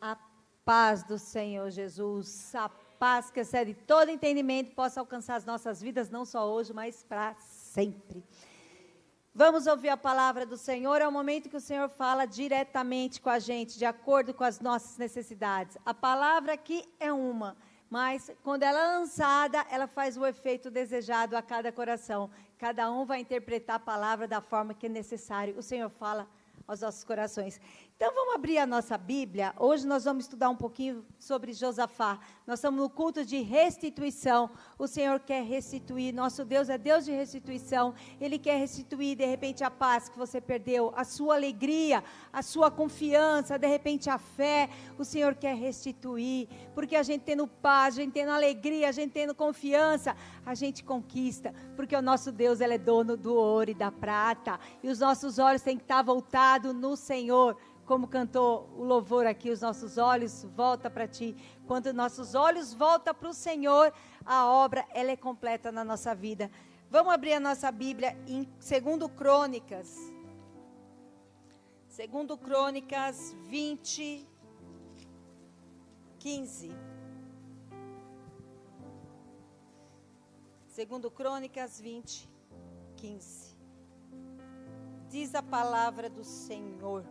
A paz do Senhor Jesus, a paz que excede todo entendimento, possa alcançar as nossas vidas, não só hoje, mas para sempre. Vamos ouvir a palavra do Senhor, é o momento que o Senhor fala diretamente com a gente, de acordo com as nossas necessidades. A palavra aqui é uma, mas quando ela é lançada, ela faz o efeito desejado a cada coração. Cada um vai interpretar a palavra da forma que é necessário. O Senhor fala aos nossos corações. Então, vamos abrir a nossa Bíblia. Hoje nós vamos estudar um pouquinho sobre Josafá. Nós estamos no culto de restituição. O Senhor quer restituir. Nosso Deus é Deus de restituição. Ele quer restituir, de repente, a paz que você perdeu, a sua alegria, a sua confiança, de repente, a fé. O Senhor quer restituir. Porque a gente tendo paz, a gente tendo alegria, a gente tendo confiança, a gente conquista. Porque o nosso Deus, Ele é dono do ouro e da prata. E os nossos olhos têm que estar voltados no Senhor. Como cantou o louvor aqui, os nossos olhos voltam para Ti. Quando nossos olhos voltam para o Senhor, a obra ela é completa na nossa vida. Vamos abrir a nossa Bíblia em 2 Crônicas. 2 Crônicas 20, 15. 2 Crônicas 20, 15. Diz a palavra do Senhor.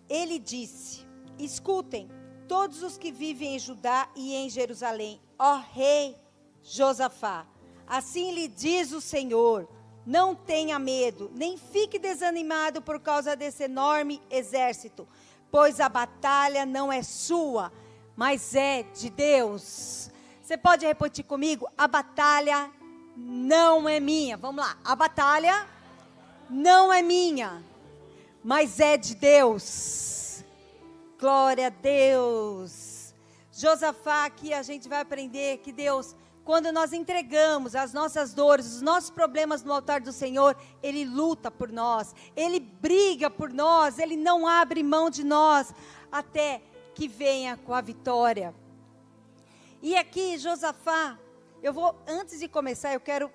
Ele disse: escutem, todos os que vivem em Judá e em Jerusalém, ó rei Josafá, assim lhe diz o Senhor, não tenha medo, nem fique desanimado por causa desse enorme exército, pois a batalha não é sua, mas é de Deus. Você pode repetir comigo? A batalha não é minha. Vamos lá. A batalha não é minha, mas é de Deus. Glória a Deus. Josafá, aqui a gente vai aprender que Deus, quando nós entregamos as nossas dores, os nossos problemas no altar do Senhor, Ele luta por nós, Ele briga por nós, Ele não abre mão de nós, até que venha com a vitória. E aqui, Josafá, antes de começar, eu quero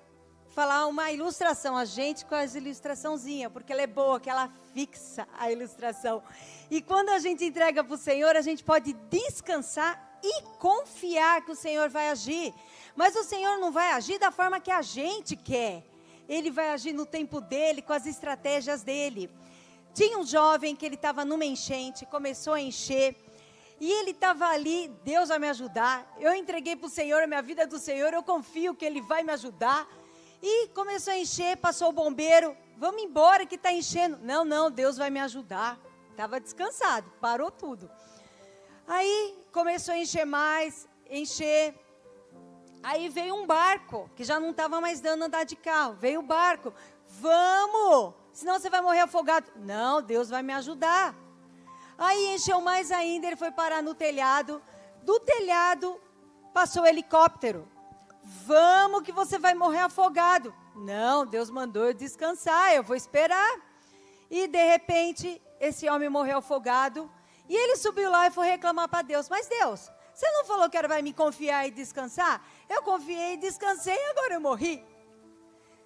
falar uma ilustração, a gente com as ilustraçãozinhas, porque ela é boa, que ela fixa a ilustração. E quando a gente entrega para o Senhor, a gente pode descansar e confiar que o Senhor vai agir. Mas o Senhor não vai agir da forma que a gente quer. Ele vai agir no tempo dele, com as estratégias dele. Tinha um jovem que ele estava numa enchente, começou a encher, e ele estava ali, Deus vai me ajudar, eu entreguei para o Senhor, a minha vida é do Senhor, eu confio que Ele vai me ajudar. E começou a encher, passou o bombeiro, vamos embora que está enchendo. Não, Deus vai me ajudar. Estava descansado, parou tudo. Aí começou a encher mais, encher. Aí veio um barco, que já não estava mais dando andar de carro. Veio o barco, vamos, senão você vai morrer afogado. Não, Deus vai me ajudar. Aí encheu mais ainda, ele foi parar no telhado. Do telhado passou o helicóptero. Vamos que você vai morrer afogado. Não, Deus mandou eu descansar, eu vou esperar. E de repente, esse homem morreu afogado. E ele subiu lá e foi reclamar para Deus. Mas Deus, você não falou que era vai me confiar e descansar? Eu confiei e descansei e agora eu morri.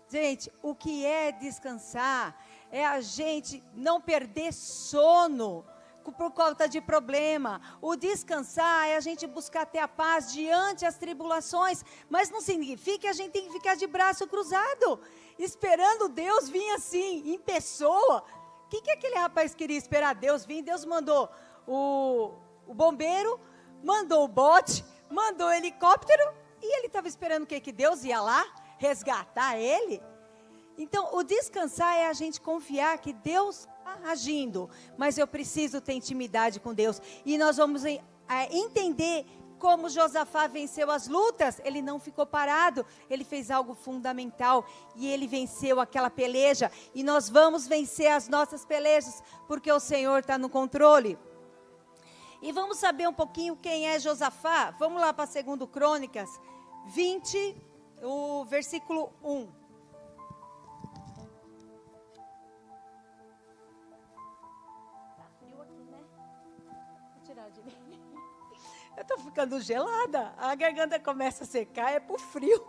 Gente, o que é descansar? É a gente não perder sono por conta de problema. O descansar é a gente buscar ter a paz diante das tribulações, mas não significa que a gente tem que ficar de braço cruzado, esperando Deus vir assim, em pessoa. O que aquele rapaz queria esperar Deus vir? Deus mandou o bombeiro, mandou o bote, mandou o helicóptero, e ele estava esperando o quê? Que Deus ia lá resgatar ele? Então, o descansar é a gente confiar que Deus está agindo, mas eu preciso ter intimidade com Deus. E nós vamos entender como Josafá venceu as lutas. Ele não ficou parado, ele fez algo fundamental e ele venceu aquela peleja. E nós vamos vencer as nossas pelejas, porque o Senhor está no controle. E vamos saber um pouquinho quem é Josafá. Vamos lá para 2 Crônicas 20, o versículo 1. Eu estou ficando gelada, a garganta começa a secar, é por frio.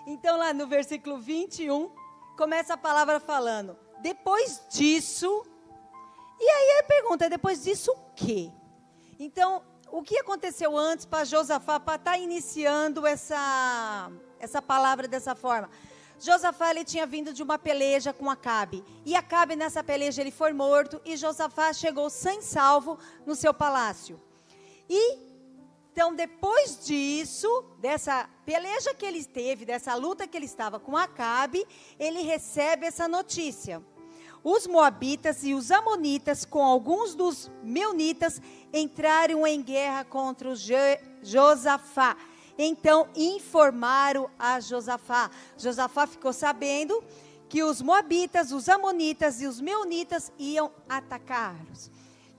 Então lá no versículo 21, começa a palavra falando: depois disso, e aí a pergunta é, depois disso o quê? Então, o que aconteceu antes para Josafá, para estar iniciando essa palavra dessa forma? Josafá, ele tinha vindo de uma peleja com Acabe, e Acabe nessa peleja ele foi morto, e Josafá chegou sem salvo no seu palácio. E então, depois disso, dessa peleja que ele teve, dessa luta que ele estava com Acabe, ele recebe essa notícia. Os moabitas e os amonitas, com alguns dos meunitas, entraram em guerra contra Josafá. Então, informaram a Josafá. Josafá ficou sabendo que os moabitas, os amonitas e os meunitas iam atacá-los.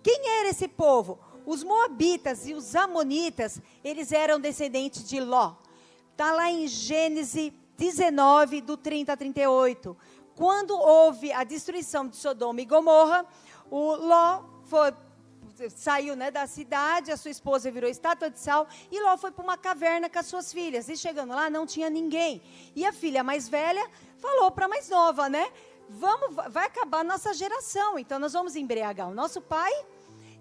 Quem era esse povo? Os moabitas e os amonitas, eles eram descendentes de Ló. Está lá em Gênesis 19, do 30 a 38. Quando houve a destruição de Sodoma e Gomorra, o Ló saiu, né, da cidade, a sua esposa virou estátua de sal, e Ló foi para uma caverna com as suas filhas. E chegando lá, não tinha ninguém. E a filha mais velha falou para a mais nova, né? Vai acabar a nossa geração, então nós vamos embriagar o nosso pai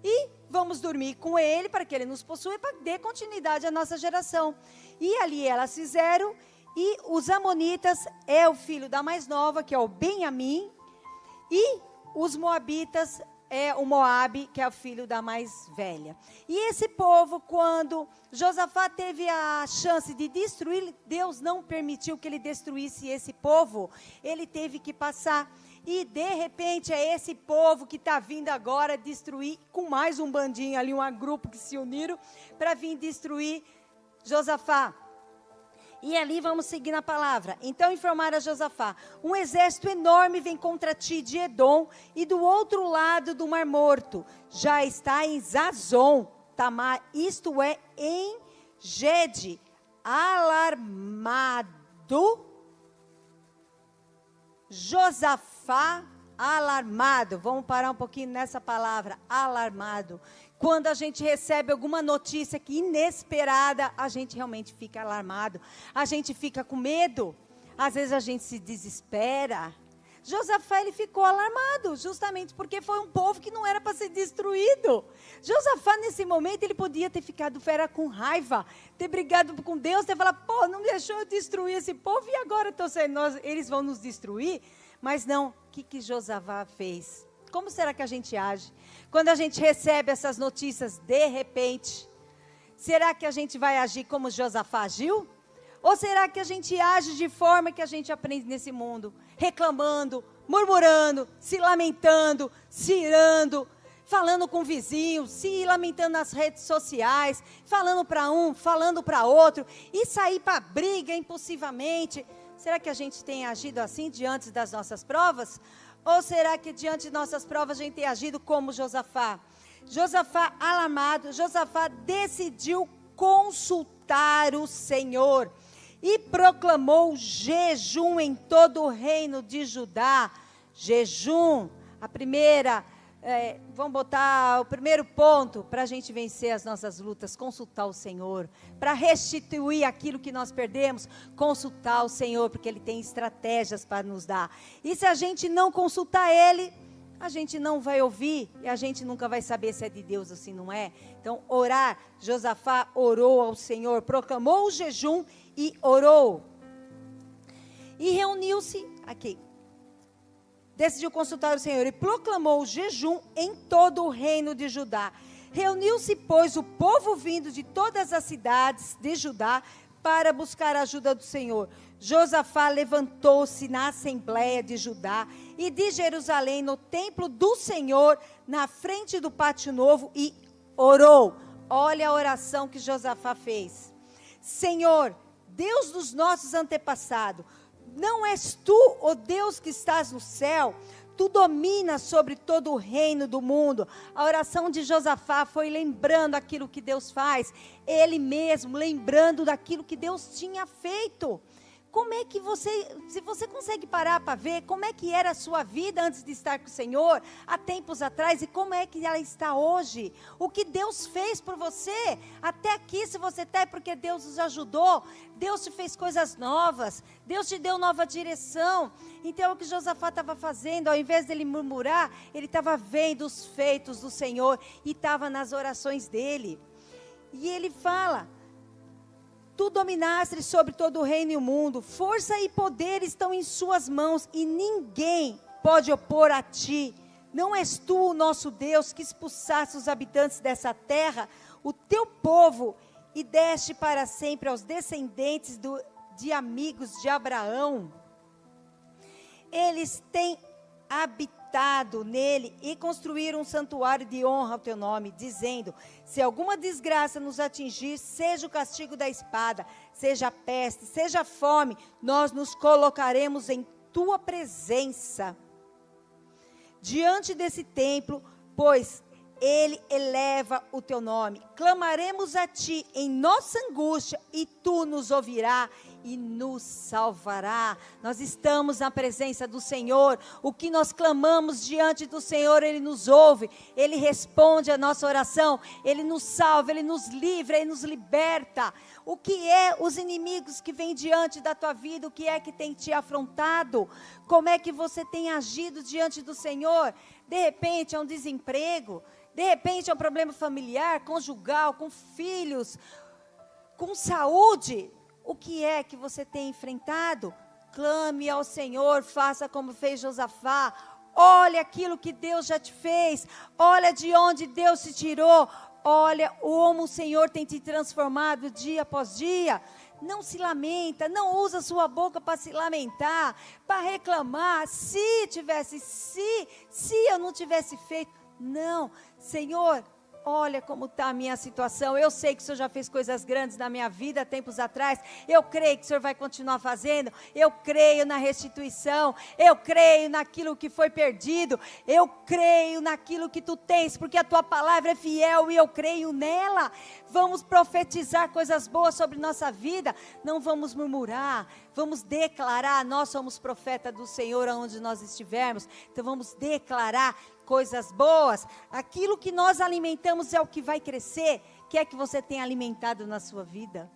e vamos dormir com ele para que ele nos possua e para dar continuidade à nossa geração. E ali elas fizeram, e os amonitas é o filho da mais nova, que é o Benjamim, e os moabitas é o Moabe, que é o filho da mais velha. E esse povo, quando Josafá teve a chance de destruir, Deus não permitiu que ele destruísse esse povo, ele teve que passar. E de repente é esse povo que está vindo agora destruir, com mais um bandinho ali, um grupo que se uniram, para vir destruir Josafá. E ali vamos seguir na palavra. Então informaram a Josafá: um exército enorme vem contra ti de Edom e do outro lado do Mar Morto. Já está em Zazon, Tamar, isto é, em Gede, alarmado. Josafá alarmado. Vamos parar um pouquinho nessa palavra, alarmado. Quando a gente recebe alguma notícia que inesperada, a gente realmente fica alarmado. A gente fica com medo. Às vezes a gente se desespera. Josafá, ele ficou alarmado, justamente porque foi um povo que não era para ser destruído. Josafá, nesse momento, ele podia ter ficado com raiva, ter brigado com Deus, ter falado, não deixou eu destruir esse povo, e agora eles vão nos destruir? Mas não, o que Josafá fez? Como será que a gente age? Quando a gente recebe essas notícias de repente, será que a gente vai agir como Josafá agiu? Ou será que a gente age de forma que a gente aprende nesse mundo? Reclamando, murmurando, se lamentando, se irando, falando com vizinhos, se lamentando nas redes sociais, falando para um, falando para outro, e sair para briga impulsivamente. Será que a gente tem agido assim diante das nossas provas? Ou será que diante de nossas provas a gente tem agido como Josafá? Josafá alarmado, Josafá decidiu consultar o Senhor e proclamou jejum em todo o reino de Judá. Jejum, vamos botar o primeiro ponto para a gente vencer as nossas lutas, consultar o Senhor. Para restituir aquilo que nós perdemos, consultar o Senhor, porque Ele tem estratégias para nos dar. E se a gente não consultar Ele, a gente não vai ouvir, e a gente nunca vai saber se é de Deus ou se não é. Então, orar, Josafá orou ao Senhor, proclamou o jejum e orou. E reuniu-se aqui. Decidiu consultar o Senhor e proclamou o jejum em todo o reino de Judá. Reuniu-se, pois, o povo vindo de todas as cidades de Judá para buscar a ajuda do Senhor. Josafá levantou-se na assembleia de Judá e de Jerusalém, no templo do Senhor, na frente do pátio novo, e orou. Olha a oração que Josafá fez. Senhor, Deus dos nossos antepassados, não és tu, ó Deus que estás no céu? Tu dominas sobre todo o reino do mundo. A oração de Josafá foi lembrando aquilo que Deus faz. Ele mesmo lembrando daquilo que Deus tinha feito. Como é que se você consegue parar para ver como é que era a sua vida antes de estar com o Senhor, há tempos atrás, e como é que ela está hoje? O que Deus fez por você, até aqui se você está, é porque Deus nos ajudou, Deus te fez coisas novas, Deus te deu nova direção. Então o que Josafá estava fazendo, ao invés dele murmurar, ele estava vendo os feitos do Senhor, e estava nas orações dele. E ele fala: tu dominaste sobre todo o reino e o mundo, força e poder estão em suas mãos, e ninguém pode opor a ti. Não és tu o nosso Deus, que expulsaste os habitantes dessa terra, o teu povo, e deste para sempre aos descendentes de amigos de Abraão. Eles têm habitado nele e construíram um santuário de honra ao teu nome, dizendo: se alguma desgraça nos atingir, seja o castigo da espada, seja a peste, seja a fome, nós nos colocaremos em tua presença diante desse templo, pois ele eleva o teu nome. Clamaremos a ti em nossa angústia, e tu nos ouvirás e nos salvará. Nós estamos na presença do Senhor. O que nós clamamos diante do Senhor, Ele nos ouve, Ele responde a nossa oração, Ele nos salva, Ele nos livra, Ele nos liberta. O que é os inimigos que vêm diante da tua vida? O que é que tem te afrontado? Como é que você tem agido diante do Senhor? De repente é um desemprego, de repente é um problema familiar, conjugal, com filhos, com saúde. O que é que você tem enfrentado? Clame ao Senhor, faça como fez Josafá. Olha aquilo que Deus já te fez. Olha de onde Deus te tirou. Olha como o Senhor tem te transformado dia após dia. Não se lamenta, não usa sua boca para se lamentar, para reclamar. Se eu não tivesse feito. Não, Senhor, olha como está a minha situação. Eu sei que o Senhor já fez coisas grandes na minha vida, tempos atrás. Eu creio que o Senhor vai continuar fazendo. Eu creio na restituição. Eu creio naquilo que foi perdido. Eu creio naquilo que tu tens, porque a tua palavra é fiel e eu creio nela. Vamos profetizar coisas boas sobre nossa vida. Não vamos murmurar. Vamos declarar. Nós somos profeta do Senhor aonde nós estivermos. Então vamos declarar coisas boas. Aquilo que nós alimentamos é o que vai crescer. O que é que você tem alimentado na sua vida?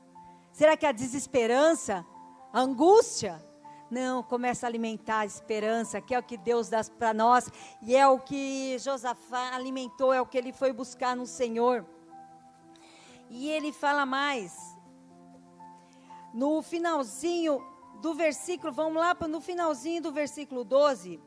Será que a desesperança? A angústia? Não, começa a alimentar a esperança, que é o que Deus dá para nós, e é o que Josafá alimentou, é o que ele foi buscar no Senhor. E ele fala mais, no finalzinho do versículo, vamos lá no finalzinho do versículo 12,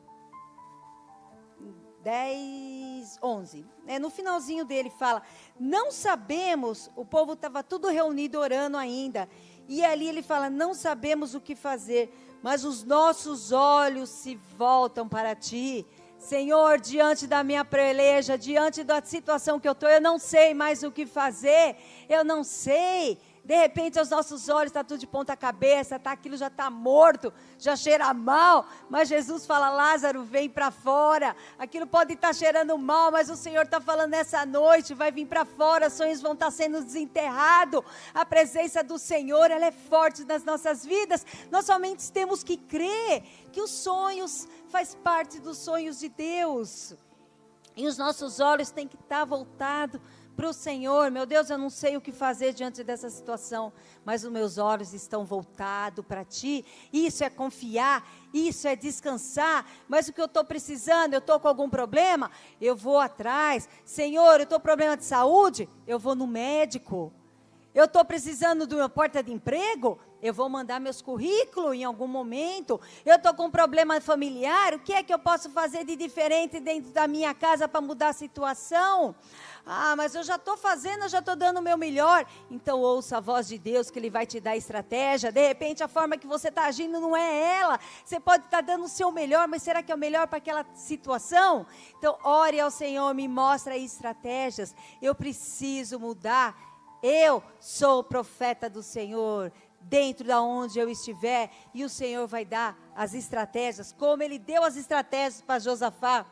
10, 11, no finalzinho dele fala, não sabemos, o povo estava tudo reunido orando ainda, e ali ele fala, não sabemos o que fazer, mas os nossos olhos se voltam para ti. Senhor, diante da minha peleja, diante da situação que eu estou, eu não sei mais o que fazer, eu não sei. De repente, aos nossos olhos está tudo de ponta cabeça, aquilo já está morto, já cheira mal, mas Jesus fala, Lázaro, vem para fora. Aquilo pode estar cheirando mal, mas o Senhor está falando nessa noite, vai vir para fora, sonhos vão estar sendo desenterrados. A presença do Senhor, ela é forte nas nossas vidas. Nós somente temos que crer que os sonhos faz parte dos sonhos de Deus. E os nossos olhos têm que estar voltados para o Senhor. Meu Deus, eu não sei o que fazer diante dessa situação, mas os meus olhos estão voltados para ti. Isso é confiar, isso é descansar. Mas o que eu estou precisando, eu estou com algum problema, eu vou atrás. Senhor, eu estou com problema de saúde, eu vou no médico. Eu estou precisando de uma porta de emprego, eu vou mandar meus currículos em algum momento. Eu estou com um problema familiar, o que é que eu posso fazer de diferente dentro da minha casa para mudar a situação? Ah, mas eu já estou fazendo, eu já estou dando o meu melhor. Então ouça a voz de Deus, que Ele vai te dar estratégia. De repente a forma que você está agindo não é ela. Você pode estar dando o seu melhor, mas será que é o melhor para aquela situação? Então ore ao Senhor, me mostra estratégias. Eu preciso mudar. Eu sou o profeta do Senhor, dentro da onde eu estiver, e o Senhor vai dar as estratégias, como Ele deu as estratégias para Josafá.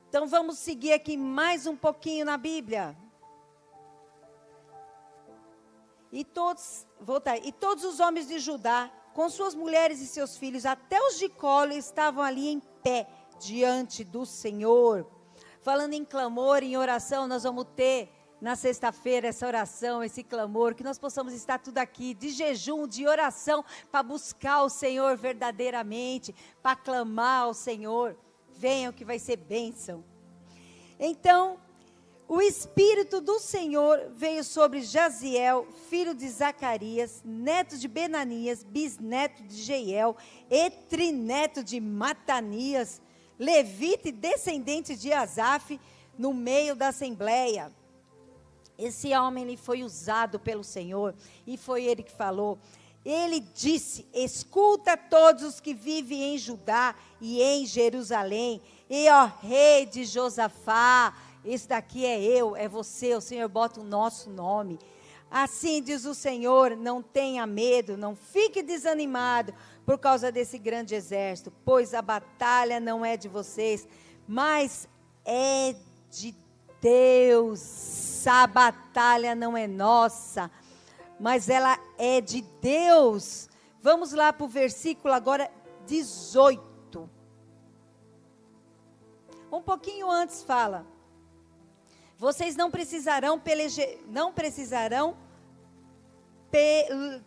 Então vamos seguir aqui mais um pouquinho na Bíblia. E todos os homens de Judá, com suas mulheres e seus filhos, até os de colo, estavam ali em pé, diante do Senhor. Falando em clamor, em oração, nós vamos ter na sexta-feira essa oração, esse clamor, que nós possamos estar tudo aqui, de jejum, de oração, para buscar o Senhor verdadeiramente, para clamar ao Senhor. Venham que vai ser bênção. Então, o Espírito do Senhor veio sobre Jaziel, filho de Zacarias, neto de Benanias, bisneto de Jeiel, e trineto de Matanias, levita e descendente de Asaf, no meio da assembleia. Esse homem ele foi usado pelo Senhor, e foi ele que falou. Ele disse: escuta todos os que vivem em Judá e em Jerusalém, e ó rei de Josafá, esse daqui é eu, é você, o Senhor bota o nosso nome. Assim diz o Senhor, não tenha medo, não fique desanimado por causa desse grande exército, pois a batalha não é de vocês, mas é de Deus. A batalha não é nossa, mas ela é de Deus. Vamos lá para o versículo agora 18. Um pouquinho antes fala: vocês não precisarão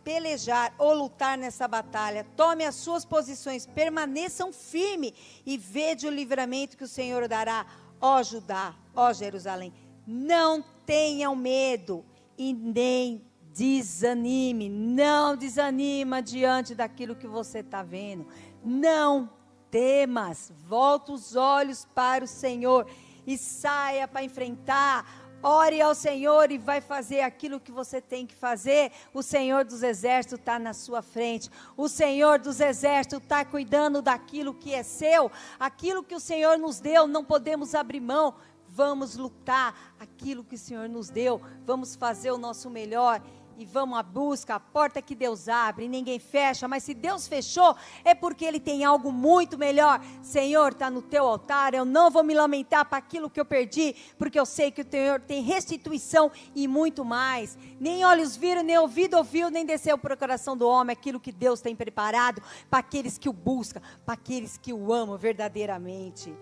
pelejar ou lutar nessa batalha. Tome as suas posições, permaneçam firmes e vede o livramento que o Senhor dará, ó Judá, ó Jerusalém. Não tenham medo e nem desanime. Não desanima diante daquilo que você está vendo. Não temas. Volta os olhos para o Senhor e saia para enfrentar. Ore ao Senhor e vai fazer aquilo que você tem que fazer. O Senhor dos exércitos está na sua frente. O Senhor dos exércitos está cuidando daquilo que é seu. Aquilo que o Senhor nos deu, não podemos abrir mão. Vamos lutar aquilo que o Senhor nos deu. Vamos fazer o nosso melhor. E vamos à busca, a porta que Deus abre, ninguém fecha, mas se Deus fechou, é porque Ele tem algo muito melhor. Senhor, está no teu altar, eu não vou me lamentar para aquilo que eu perdi, porque eu sei que o Senhor tem restituição e muito mais. Nem olhos viram, nem ouvido ouviu, nem desceu para o coração do homem aquilo que Deus tem preparado para aqueles que o buscam, para aqueles que o amam verdadeiramente.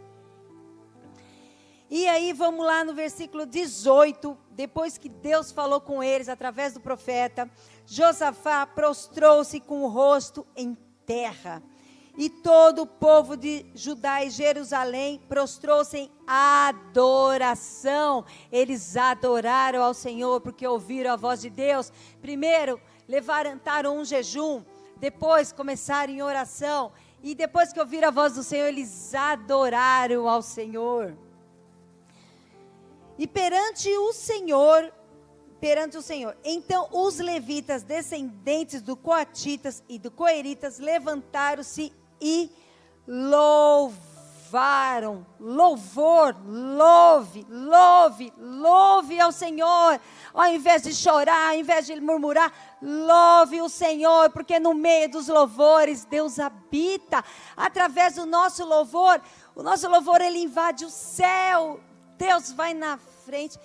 E aí vamos lá no versículo 18, depois que Deus falou com eles através do profeta, Josafá prostrou-se com o rosto em terra, e todo o povo de Judá e Jerusalém prostrou-se em adoração. Eles adoraram ao Senhor porque ouviram a voz de Deus. Primeiro levantaram um jejum, depois começaram em oração, e depois que ouviram a voz do Senhor, eles adoraram ao Senhor. E perante o Senhor, então os levitas, descendentes do Coatitas e do Coeritas, levantaram-se e louvaram. Louvor, louve ao Senhor. Ao invés de chorar, ao invés de murmurar, louve o Senhor, porque no meio dos louvores Deus habita. Através do nosso louvor, o nosso louvor ele invade o céu. Deus vai na frente.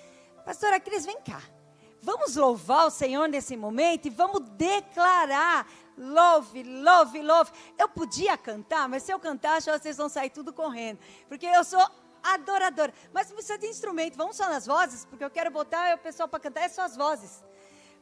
Pastora Cris, vem cá. Vamos louvar o Senhor nesse momento e vamos declarar. Louve. Eu podia cantar, mas se eu cantar, acho que vocês vão sair tudo correndo. Porque eu sou adoradora. Mas precisa de instrumento. Vamos só nas vozes, porque eu quero botar o pessoal para cantar, é só as vozes.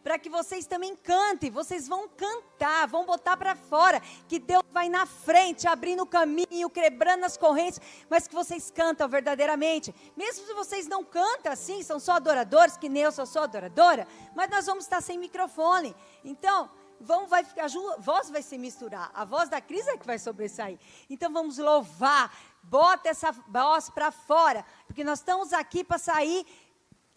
Para que vocês também cantem, vocês vão cantar, vão botar para fora, que Deus vai na frente, abrindo o caminho, quebrando as correntes, mas que vocês cantam verdadeiramente. Mesmo se vocês não cantam assim, são só adoradores, que nem eu sou só adoradora, mas nós vamos estar sem microfone. Então, a voz vai se misturar, a voz da Cris é que vai sobressair. Então, vamos louvar, bota essa voz para fora, porque nós estamos aqui para sair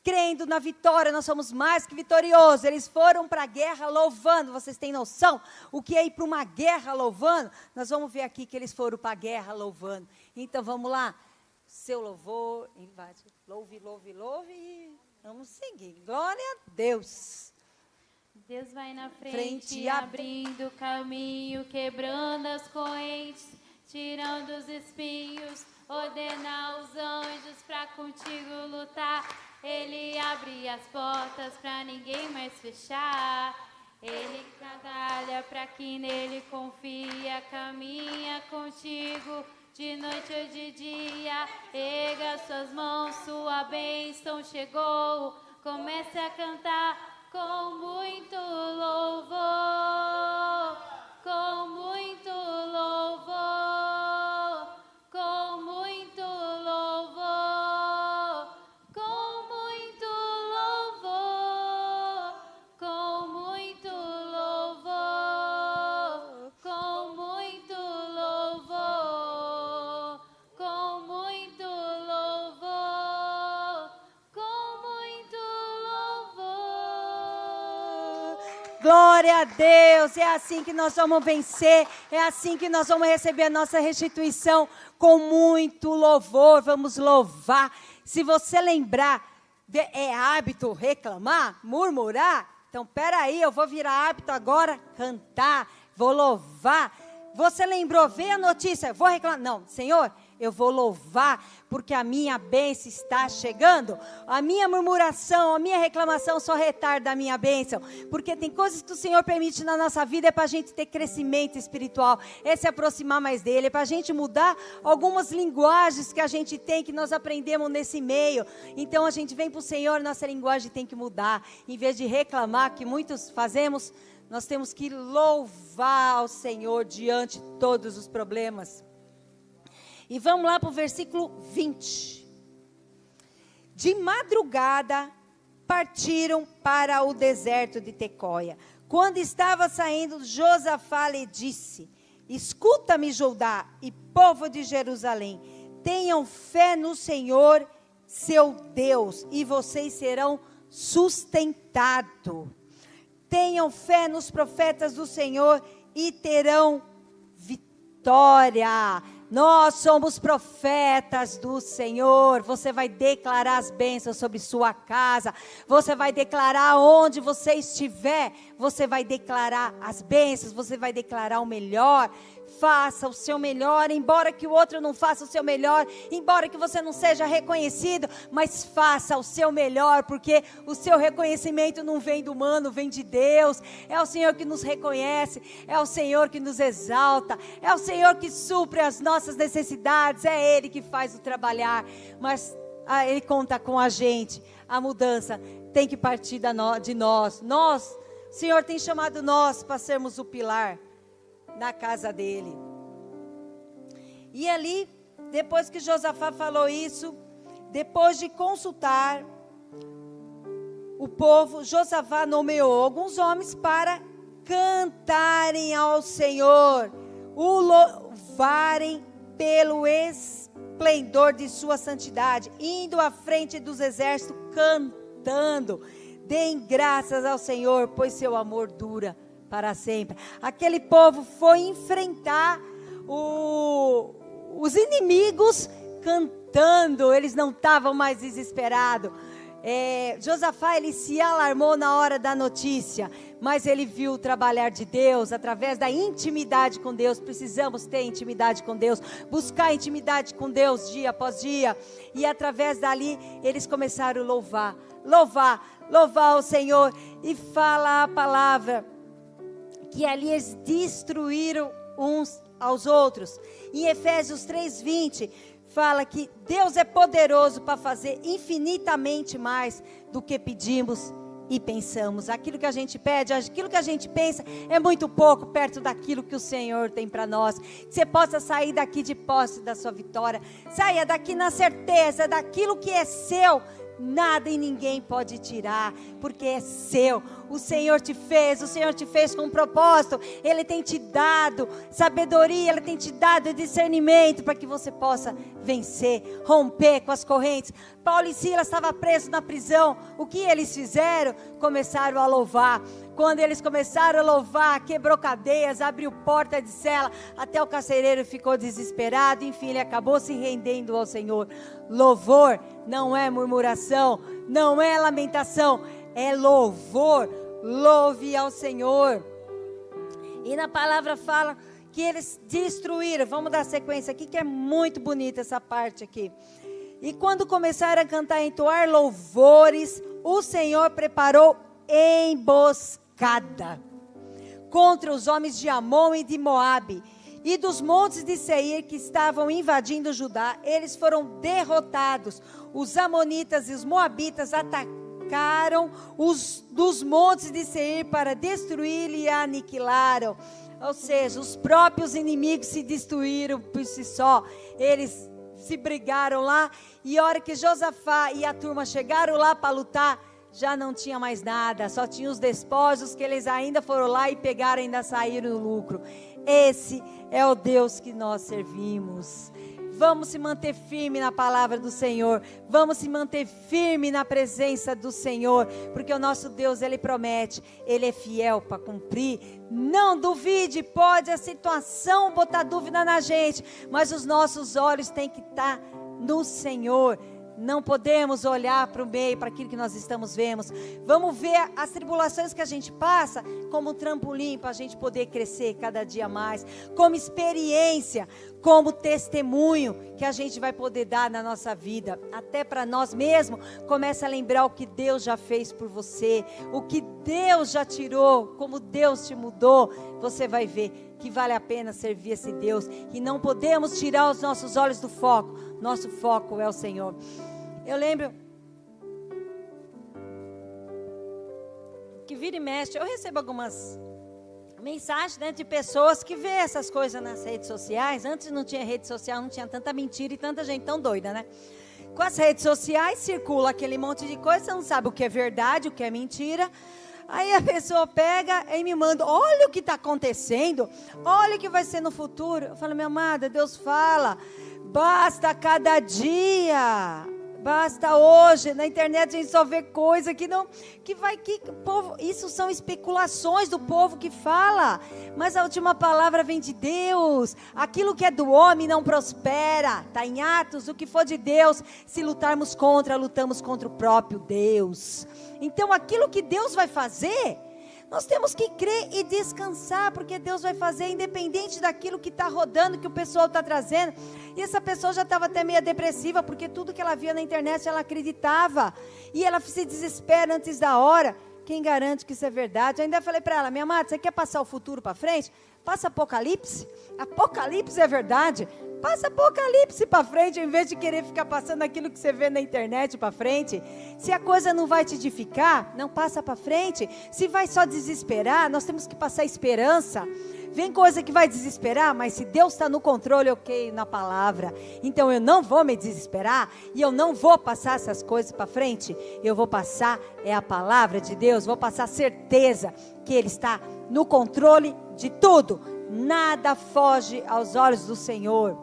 crendo na vitória, nós somos mais que vitoriosos. Eles foram para a guerra louvando. Vocês têm noção o que é ir para uma guerra louvando? Nós vamos ver aqui que eles foram para a guerra louvando. Então vamos lá. Seu louvor, invade. Louve e vamos seguir. Glória a Deus. Deus vai na frente abrindo caminho, quebrando as correntes. tirando os espinhos, ordena os anjos pra contigo lutar. Ele abre as portas pra ninguém mais fechar. Ele trabalha pra quem nele confia, caminha contigo de noite ou de dia. Erga suas mãos, sua bênção chegou. Comece a cantar com muito louvor, com muito louvor, com muito louvor, com muito louvor, com muito louvor, com muito louvor, com muito louvor, com muito louvor. Glória a Deus, é assim que nós vamos vencer, é assim que nós vamos receber a nossa restituição com muito louvor, vamos louvar. Se você lembrar, é hábito reclamar, murmurar, então peraí, eu vou virar hábito agora, cantar, vou louvar. Você lembrou, veio a notícia, vou reclamar, não, Senhor, eu vou louvar, porque a minha bênção está chegando. A minha murmuração, a minha reclamação só retarda a minha bênção. Porque tem coisas que o Senhor permite na nossa vida, é para a gente ter crescimento espiritual, é se aproximar mais dEle, é para a gente mudar algumas linguagens que a gente tem, que nós aprendemos nesse meio. Então a gente vem para o Senhor, nossa linguagem tem que mudar. Em vez de reclamar, que muitos fazemos, nós temos que louvar ao Senhor diante de todos os problemas. E vamos lá para o versículo 20. De madrugada partiram para o deserto de Tecóia. Quando estava saindo, Josafá lhe disse: escuta-me, Judá e povo de Jerusalém, tenham fé no Senhor, seu Deus, e vocês serão sustentados. Tenham fé nos profetas do Senhor e terão vitória. Nós somos profetas do Senhor. Você vai declarar as bênçãos sobre sua casa. Você vai declarar onde você estiver. Você vai declarar as bênçãos. Você vai declarar o melhor. Faça o seu melhor, embora que o outro não faça o seu melhor, embora que você não seja reconhecido, mas faça o seu melhor, porque o seu reconhecimento não vem do humano, vem de Deus. É o Senhor que nos reconhece, é o Senhor que nos exalta, é o Senhor que supre as nossas necessidades, é Ele que faz o trabalhar, mas Ele conta com a gente. A mudança tem que partir de nós. O Senhor tem chamado nós para sermos o pilar na casa dele. E ali, depois que Josafá falou isso, depois de consultar o povo, Josafá nomeou alguns homens para cantarem ao Senhor, o louvarem pelo esplendor de sua santidade, indo à frente dos exércitos cantando: deem graças ao Senhor, pois seu amor dura para sempre. Aquele povo foi enfrentar os inimigos cantando, eles não estavam mais desesperados. Josafá, ele se alarmou na hora da notícia, mas ele viu o trabalhar de Deus, através da intimidade com Deus. Precisamos ter intimidade com Deus, buscar intimidade com Deus dia após dia, e através dali, eles começaram a louvar o Senhor, e fala a palavra, que ali eles destruíram uns aos outros. Em Efésios 3:20, fala que Deus é poderoso para fazer infinitamente mais do que pedimos e pensamos. Aquilo que a gente pede, aquilo que a gente pensa, é muito pouco perto daquilo que o Senhor tem para nós. Que você possa sair daqui de posse da sua vitória. Saia daqui na certeza daquilo que é seu. Nada e ninguém pode tirar, porque é seu. O Senhor te fez com um propósito. Ele tem te dado sabedoria, Ele tem te dado discernimento para que você possa vencer, romper com as correntes. Paulo e Silas estavam presos na prisão. O que eles fizeram? Começaram a louvar. Quando eles começaram a louvar, quebrou cadeias, abriu porta de cela, até o carcereiro ficou desesperado. Enfim, ele acabou se rendendo ao Senhor. Louvor não é murmuração, não é lamentação, é louvor. Louve ao Senhor. E na palavra fala que eles destruíram. Vamos dar sequência aqui, que é muito bonita essa parte aqui. E quando começaram a cantar e entoar louvores, o Senhor preparou emboscada contra os homens de Amon e de Moabe, e dos montes de Seir que estavam invadindo Judá. Eles foram derrotados. Os amonitas e os moabitas atacaram os dos montes de Seir para destruí-lo e aniquilaram. Ou seja, os próprios inimigos se destruíram por si só. Eles se brigaram lá, e a hora que Josafá e a turma chegaram lá para lutar, já não tinha mais nada, só tinha os despojos que eles ainda foram lá e pegaram e ainda saíram no lucro. Esse é o Deus que nós servimos. Vamos se manter firme na palavra do Senhor, vamos se manter firme na presença do Senhor, porque o nosso Deus, Ele promete, Ele é fiel para cumprir. Não duvide, pode a situação botar dúvida na gente, mas os nossos olhos têm que estar no Senhor. Não podemos olhar para o meio, para aquilo que nós estamos vendo. Vamos ver as tribulações que a gente passa como um trampolim para a gente poder crescer cada dia mais, como experiência, como testemunho que a gente vai poder dar na nossa vida, até para nós mesmos. Começa a lembrar o que Deus já fez por você, o que Deus já tirou, como Deus te mudou. Você vai ver que vale a pena servir esse Deus, e não podemos tirar os nossos olhos do foco. Nosso foco é o Senhor. Eu lembro que vira e mexe, eu recebo algumas mensagens, né, de pessoas que vê essas coisas nas redes sociais. Antes não tinha rede social, não tinha tanta mentira e tanta gente tão doida, né? Com as redes sociais circula aquele monte de coisa, você não sabe o que é verdade, o que é mentira. Aí a pessoa pega e me manda: olha o que está acontecendo, olha o que vai ser no futuro. Eu falo: minha amada, Deus fala, basta cada dia, basta hoje. Na internet a gente só vê coisa que não, que povo, isso são especulações do povo que fala, mas a última palavra vem de Deus. Aquilo que é do homem não prospera, está em Atos. O que for de Deus, se lutarmos contra, lutamos contra o próprio Deus. Então aquilo que Deus vai fazer, nós temos que crer e descansar, porque Deus vai fazer independente daquilo que está rodando, que o pessoal está trazendo. E essa pessoa já estava até meio depressiva, porque tudo que ela via na internet ela acreditava, e ela se desespera antes da hora. Quem garante que isso é verdade? Eu ainda falei para ela: minha amada, você quer passar o futuro para frente? Passa Apocalipse. Apocalipse é verdade. Passa Apocalipse para frente, em vez de querer ficar passando aquilo que você vê na internet para frente. Se a coisa não vai te edificar, não passa para frente. Se vai só desesperar, nós temos que passar esperança. Vem coisa que vai desesperar, mas se Deus está no controle, eu creio na palavra. Então eu não vou me desesperar, e eu não vou passar essas coisas para frente. Eu vou passar a palavra de Deus, vou passar certeza que Ele está no controle de tudo. Nada foge aos olhos do Senhor.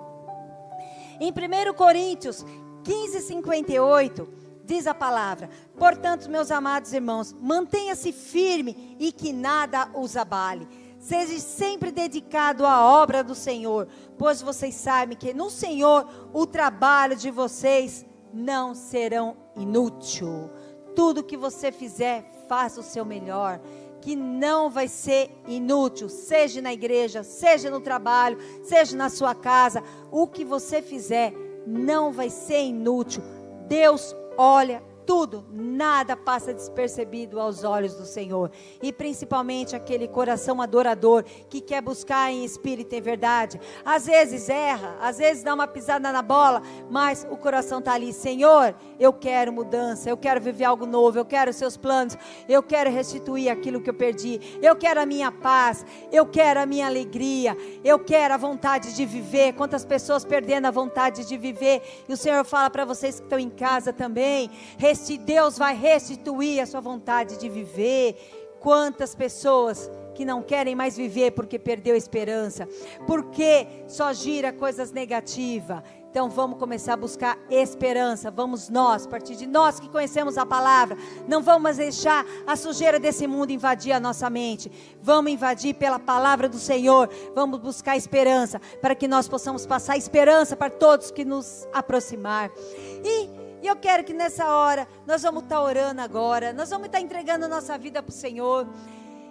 Em 1 Coríntios 15:58, diz a palavra: portanto, meus amados irmãos, mantenha-se firme e que nada os abale. Seja sempre dedicado à obra do Senhor, pois vocês sabem que no Senhor o trabalho de vocês não serão inútil. Tudo que você fizer, faça o seu melhor, que não vai ser inútil, seja na igreja, seja no trabalho, seja na sua casa. O que você fizer não vai ser inútil. Deus olha tudo, nada passa despercebido aos olhos do Senhor. E principalmente aquele coração adorador, que quer buscar em espírito e em verdade. Às vezes erra, às vezes dá uma pisada na bola, mas o coração está ali: Senhor, eu quero mudança, eu quero viver algo novo, eu quero os seus planos, eu quero restituir aquilo que eu perdi, eu quero a minha paz, eu quero a minha alegria, eu quero a vontade de viver. Quantas pessoas perdendo a vontade de viver, e o Senhor fala para vocês que estão em casa também: Deus vai restituir a sua vontade de viver. Quantas pessoas que não querem mais viver porque perdeu a esperança, porque só gira coisas negativas. Então vamos começar a buscar esperança. Vamos nós, a partir de nós que conhecemos a palavra, não vamos deixar a sujeira desse mundo invadir a nossa mente. Vamos invadir pela palavra do Senhor. Vamos buscar esperança, para que nós possamos passar esperança para todos que nos aproximar. E eu quero que nessa hora, nós vamos estar orando agora, nós vamos estar entregando a nossa vida para o Senhor.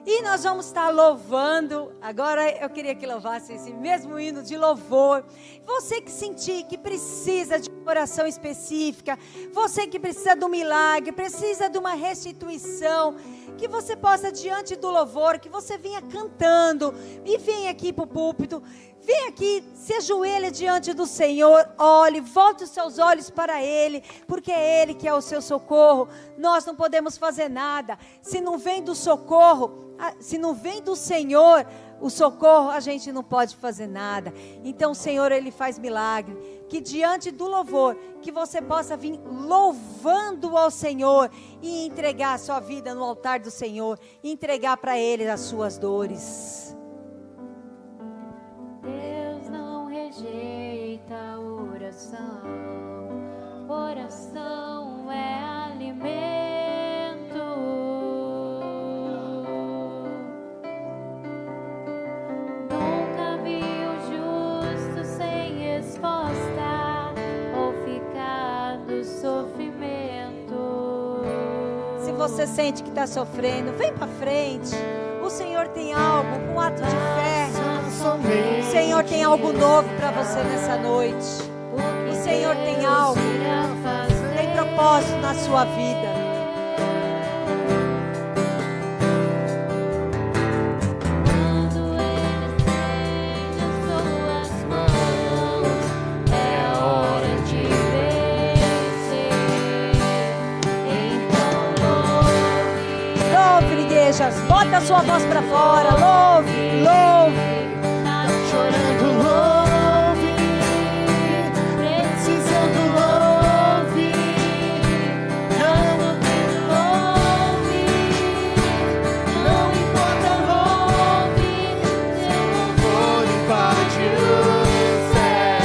E nós vamos estar louvando. Agora eu queria que louvasse esse mesmo hino de louvor. Você que sentir que precisa de oração específica, você que precisa de um milagre, precisa de uma restituição, que você possa diante do louvor, que você venha cantando e venha aqui para o púlpito. Vem aqui, se ajoelha diante do Senhor, olhe, volte os seus olhos para Ele, porque é Ele que é o seu socorro. Nós não podemos fazer nada. Se não vem do socorro, se não vem do Senhor, o socorro, a gente não pode fazer nada. Então o Senhor, Ele faz milagre. Que diante do louvor, que você possa vir louvando ao Senhor e entregar a sua vida no altar do Senhor, e entregar para Ele as suas dores. Rejeita a oração, oração é alimento. Nunca vi o justo sem resposta ou ficar no sofrimento. Se você sente que está sofrendo, vem para frente. O Senhor tem algo, um ato de fé. O Senhor tem algo novo para você nessa noite. O Senhor tem algo, tem propósito na sua vida. Quando Ele estende as suas mãos, é hora de vencer. Então louve. Louve, igrejas, bota a sua voz para fora. Louve, louve. Chorando, louve, precisando, louve, louve, não importa, louve, seu louvor invade o céu.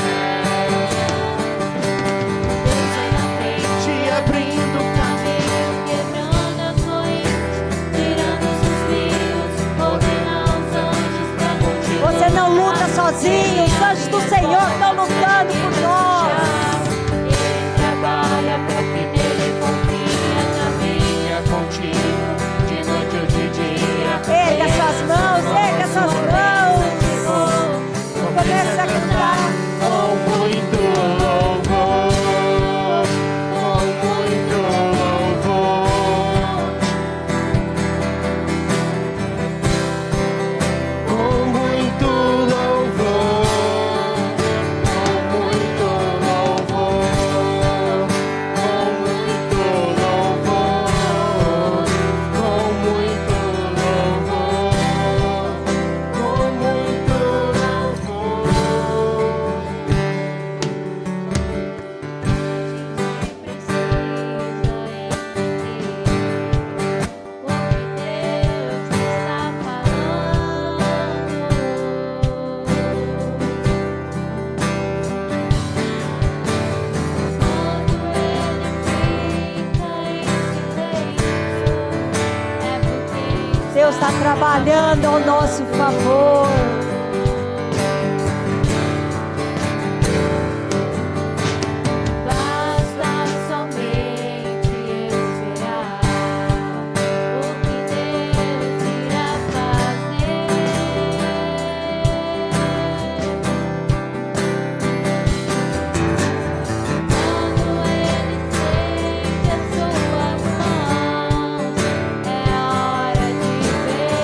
Deus vai na frente, abrindo o caminho, Quebrando as ruínas, tirando os suspiros, ordena os anjos pra contigo. Você não luta sozinho, os anjos do Senhor estão lutando por nós. Ele trabalha pra que nele confia, caminha contigo, de noite ou de dia. Erga suas mãos, erga suas mãos. Começa a cantar. Com muito louvor, com muito louvor, com muito louvor, com muito louvor, com muito louvor, com muito louvor, com muito louvor. Deus está trabalhando ao nosso favor. Basta somente esperar o que Deus irá fazer. Quando Ele estende as suas mãos, é hora de vencer.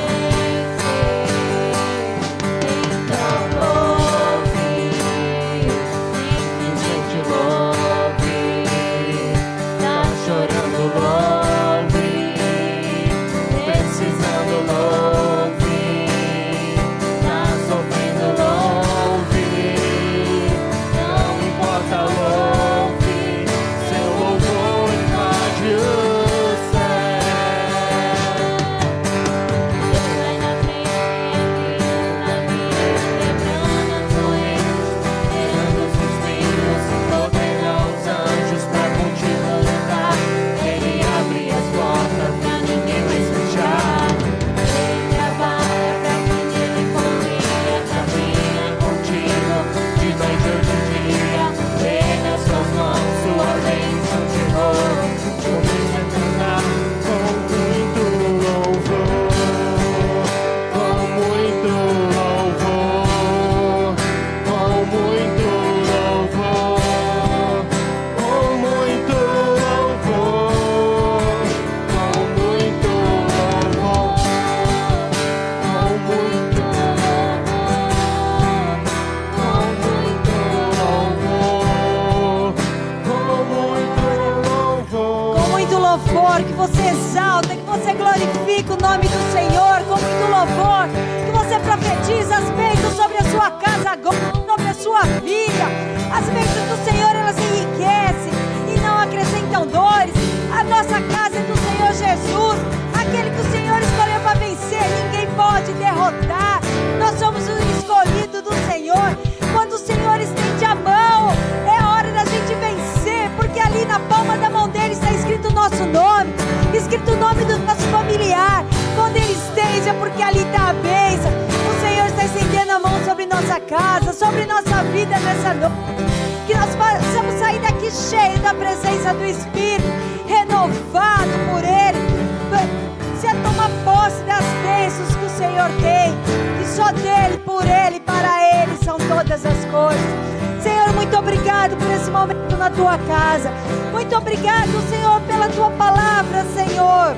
louvor, que você exalta, que você glorifica o nome do Senhor com muito louvor, que você profetiza as bênçãos sobre a sua casa agora, sobre a sua vida. As bênçãos do Senhor, elas enriquecem e não acrescentam dores. A nossa casa é do Senhor Jesus, aquele que o Senhor escolheu para vencer, ninguém pode derrotar. Nós somos o escolhido do Senhor. Quando o Senhor estende a mão, é hora da gente vencer, porque ali na palma da mão dele está escrito o nosso nome, escrito o nome do nosso familiar. Quando ele estende é porque ali está a bênção. O Senhor está estendendo a mão sobre nossa casa, sobre nossa vida nessa noite. Que nós possamos sair daqui cheios da presença do Espírito, renovado por Ele. Você toma posse das bênçãos que o Senhor tem, que só dele, por Ele, para Ele são todas as coisas. Senhor, muito obrigado por esse momento na tua casa. Muito obrigado, Senhor, pela tua palavra, Senhor.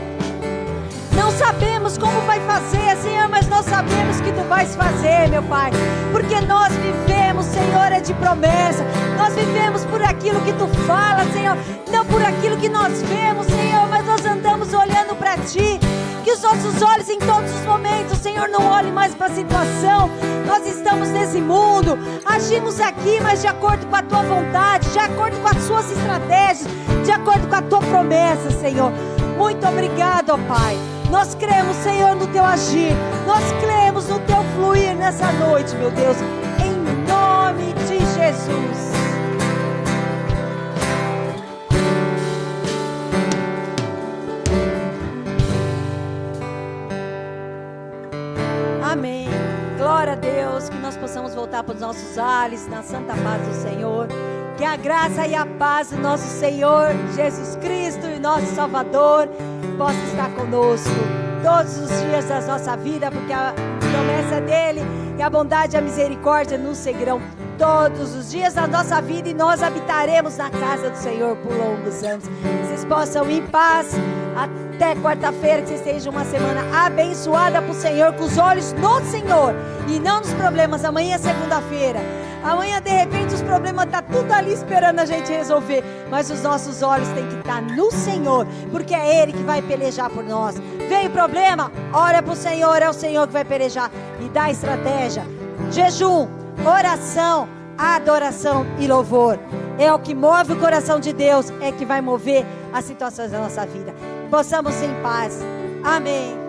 Não sabemos como vai fazer, Senhor, mas nós sabemos que Tu vais fazer, meu Pai. Porque nós vivemos, Senhor, é de promessa. Nós vivemos por aquilo que Tu fala, Senhor. Não por aquilo que nós vemos, Senhor, mas nós andamos olhando para Ti. Que os nossos olhos em todos os momentos, Senhor, não olhem mais para a situação. Nós estamos nesse mundo, agimos aqui, mas de acordo com a Tua vontade, de acordo com as Suas estratégias, de acordo com a Tua promessa, Senhor. Muito obrigado, ó Pai. Nós cremos, Senhor, no Teu agir. Nós cremos no Teu fluir nessa noite, meu Deus. Em nome de Jesus. Amém. Glória a Deus. Que nós possamos voltar para os nossos ares na santa paz do Senhor. Que a graça e a paz do nosso Senhor Jesus Cristo e nosso Salvador possa estar conosco todos os dias da nossa vida, porque a promessa dele e a bondade e a misericórdia nos seguirão todos os dias da nossa vida e nós habitaremos na casa do Senhor por longos anos. Vocês possam ir em paz até quarta-feira, que vocês tenham uma semana abençoada por Senhor, com os olhos no Senhor e não nos problemas. Amanhã é segunda-feira. Amanhã, de repente, os problemas estão tudo ali esperando a gente resolver. Mas os nossos olhos têm que estar no Senhor, porque é Ele que vai pelejar por nós. Veio problema? Ora para o Senhor, é o Senhor que vai pelejar. E dá estratégia. Jejum, oração, adoração e louvor. É o que move o coração de Deus, é que vai mover as situações da nossa vida. Possamos ser em paz. Amém.